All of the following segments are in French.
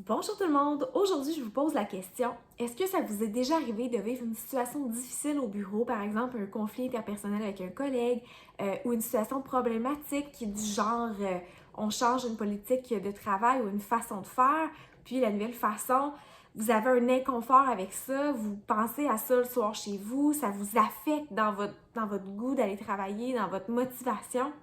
Bonjour tout le monde! Aujourd'hui, je vous pose la question, est-ce que ça vous est déjà arrivé de vivre une situation difficile au bureau, par exemple un conflit interpersonnel avec un collègue ou une situation problématique qui est du genre on change une politique de travail ou une façon de faire, puis la nouvelle façon, vous avez un inconfort avec ça, vous pensez à ça le soir chez vous, ça vous affecte dans votre goût d'aller travailler, dans votre motivation?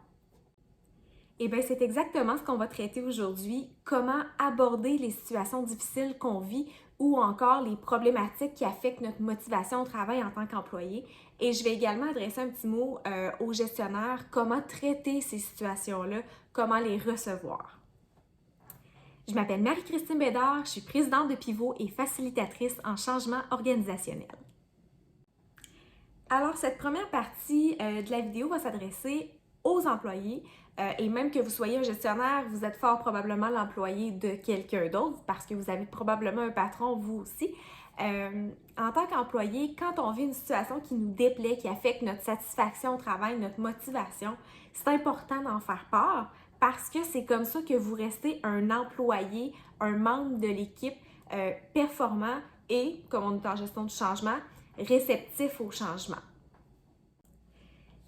Eh bien, c'est exactement ce qu'on va traiter aujourd'hui, comment aborder les situations difficiles qu'on vit ou encore les problématiques qui affectent notre motivation au travail en tant qu'employé. Et je vais également adresser un petit mot aux gestionnaires, comment traiter ces situations-là, comment les recevoir. Je m'appelle Marie-Christine Bédard, je suis présidente de Pivot et facilitatrice en changement organisationnel. Alors, cette première partie de la vidéo va s'adresser aux employés et même que vous soyez un gestionnaire, vous êtes fort probablement l'employé de quelqu'un d'autre parce que vous avez probablement un patron, vous aussi. En tant qu'employé, quand on vit une situation qui nous déplaît, qui affecte notre satisfaction au travail, notre motivation, c'est important d'en faire part parce que c'est comme ça que vous restez un employé, un membre de l'équipe performant et, comme on est en gestion du changement, réceptif au changement.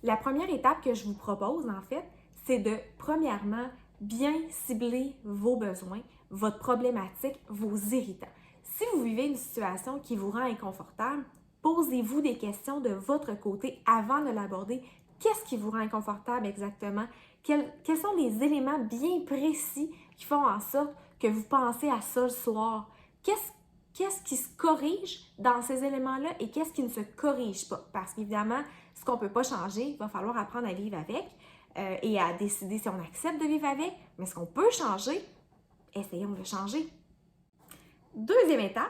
La première étape que je vous propose, en fait, c'est de, premièrement, bien cibler vos besoins, votre problématique, vos irritants. Si vous vivez une situation qui vous rend inconfortable, posez-vous des questions de votre côté avant de l'aborder. Qu'est-ce qui vous rend inconfortable exactement? Quels sont les éléments bien précis qui font en sorte que vous pensez à ça le soir? Qu'est-ce qui se corrige dans ces éléments-là et qu'est-ce qui ne se corrige pas? Parce qu'évidemment, ce qu'on ne peut pas changer, il va falloir apprendre à vivre avec et à décider si on accepte de vivre avec. Mais ce qu'on peut changer, essayons de le changer. Deuxième étape,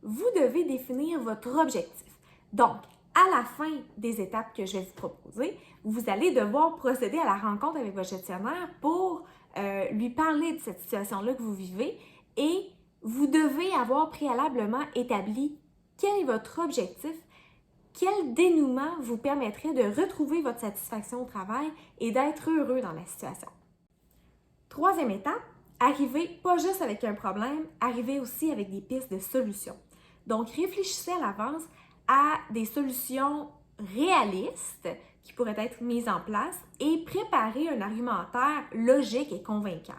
vous devez définir votre objectif. Donc, à la fin des étapes que je vais vous proposer, vous allez devoir procéder à la rencontre avec votre gestionnaire pour lui parler de cette situation-là que vous vivez et vous devez avoir préalablement établi quel est votre objectif, quel dénouement vous permettrait de retrouver votre satisfaction au travail et d'être heureux dans la situation. Troisième étape, arrivez pas juste avec un problème, arrivez aussi avec des pistes de solutions. Donc, réfléchissez à l'avance à des solutions réalistes qui pourraient être mises en place et préparez un argumentaire logique et convaincant.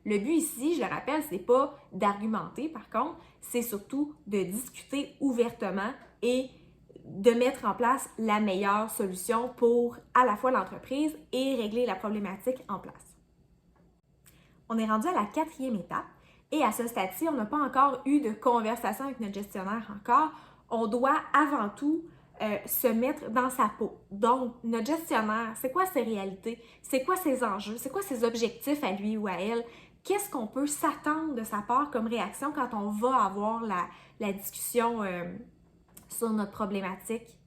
Le but ici, je le rappelle, ce n'est pas d'argumenter, par contre, c'est surtout de discuter ouvertement et de mettre en place la meilleure solution pour à la fois l'entreprise et régler la problématique en place. On est rendu à la quatrième étape et à ce stade-ci, on n'a pas encore eu de conversation avec notre gestionnaire encore. On doit avant tout se mettre dans sa peau. Donc, notre gestionnaire, c'est quoi ses réalités? C'est quoi ses enjeux? C'est quoi ses objectifs à lui ou à elle? Qu'est-ce qu'on peut s'attendre de sa part comme réaction quand on va avoir la discussion sur notre problématique?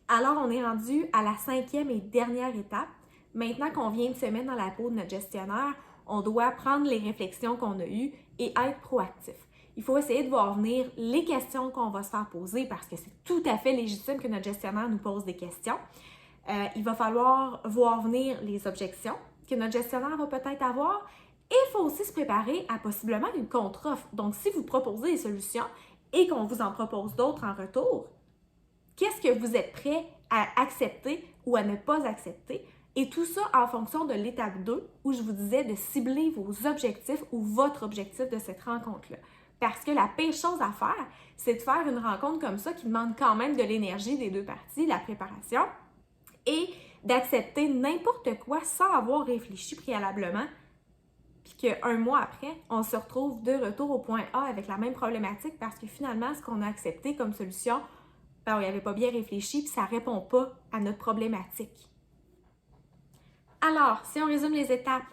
Alors, on est rendu à la cinquième et dernière étape. Maintenant qu'on vient de se mettre dans la peau de notre gestionnaire, on doit prendre les réflexions qu'on a eues et être proactif. Il faut essayer de voir venir les questions qu'on va se faire poser parce que c'est tout à fait légitime que notre gestionnaire nous pose des questions. Il va falloir voir venir les objections que notre gestionnaire va peut-être avoir et il faut aussi se préparer à possiblement une contre-offre. Donc, si vous proposez des solutions et qu'on vous en propose d'autres en retour, qu'est-ce que vous êtes prêt à accepter ou à ne pas accepter? Et tout ça en fonction de l'étape 2 où je vous disais de cibler vos objectifs ou votre objectif de cette rencontre-là. Parce que la pire chose à faire, c'est de faire une rencontre comme ça qui demande quand même de l'énergie des deux parties, la préparation, et d'accepter n'importe quoi sans avoir réfléchi préalablement, puis qu'un mois après, on se retrouve de retour au point A avec la même problématique parce que finalement, ce qu'on a accepté comme solution, on n'y avait pas bien réfléchi, puis ça ne répond pas à notre problématique. Alors, si on résume les étapes,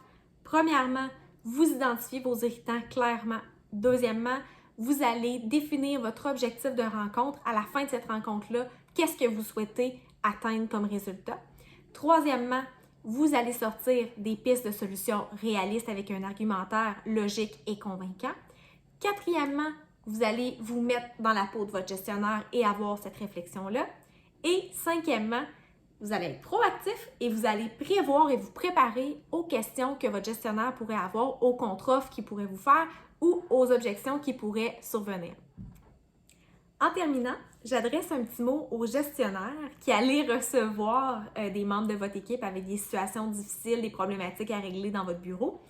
premièrement, vous identifiez vos irritants clairement. Deuxièmement, vous allez définir votre objectif de rencontre. À la fin de cette rencontre-là, qu'est-ce que vous souhaitez atteindre comme résultat? Troisièmement, vous allez sortir des pistes de solutions réalistes avec un argumentaire logique et convaincant. Quatrièmement, vous allez vous mettre dans la peau de votre gestionnaire et avoir cette réflexion-là. Et cinquièmement, Vous allez être proactif et vous allez prévoir et vous préparer aux questions que votre gestionnaire pourrait avoir, aux contre-offres qu'il pourrait vous faire ou aux objections qui pourraient survenir. En terminant, j'adresse un petit mot aux gestionnaires qui allaient recevoir des membres de votre équipe avec des situations difficiles, des problématiques à régler dans votre bureau.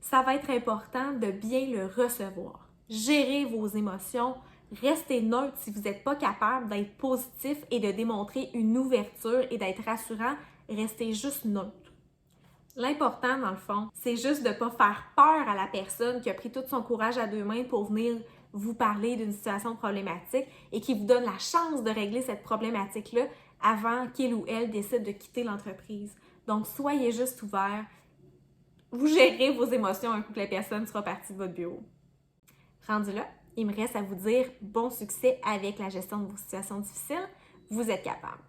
Ça va être important de bien le recevoir. Gérez vos émotions, restez neutre si vous n'êtes pas capable d'être positif et de démontrer une ouverture et d'être rassurant, restez juste neutre. L'important, dans le fond, c'est juste de ne pas faire peur à la personne qui a pris tout son courage à deux mains pour venir vous parler d'une situation problématique et qui vous donne la chance de régler cette problématique-là avant qu'il ou elle décide de quitter l'entreprise. Donc, soyez juste ouvert. Vous gérez vos émotions un coup que la personne sera partie de votre bureau. Rendu là, il me reste à vous dire bon succès avec la gestion de vos situations difficiles. Vous êtes capable.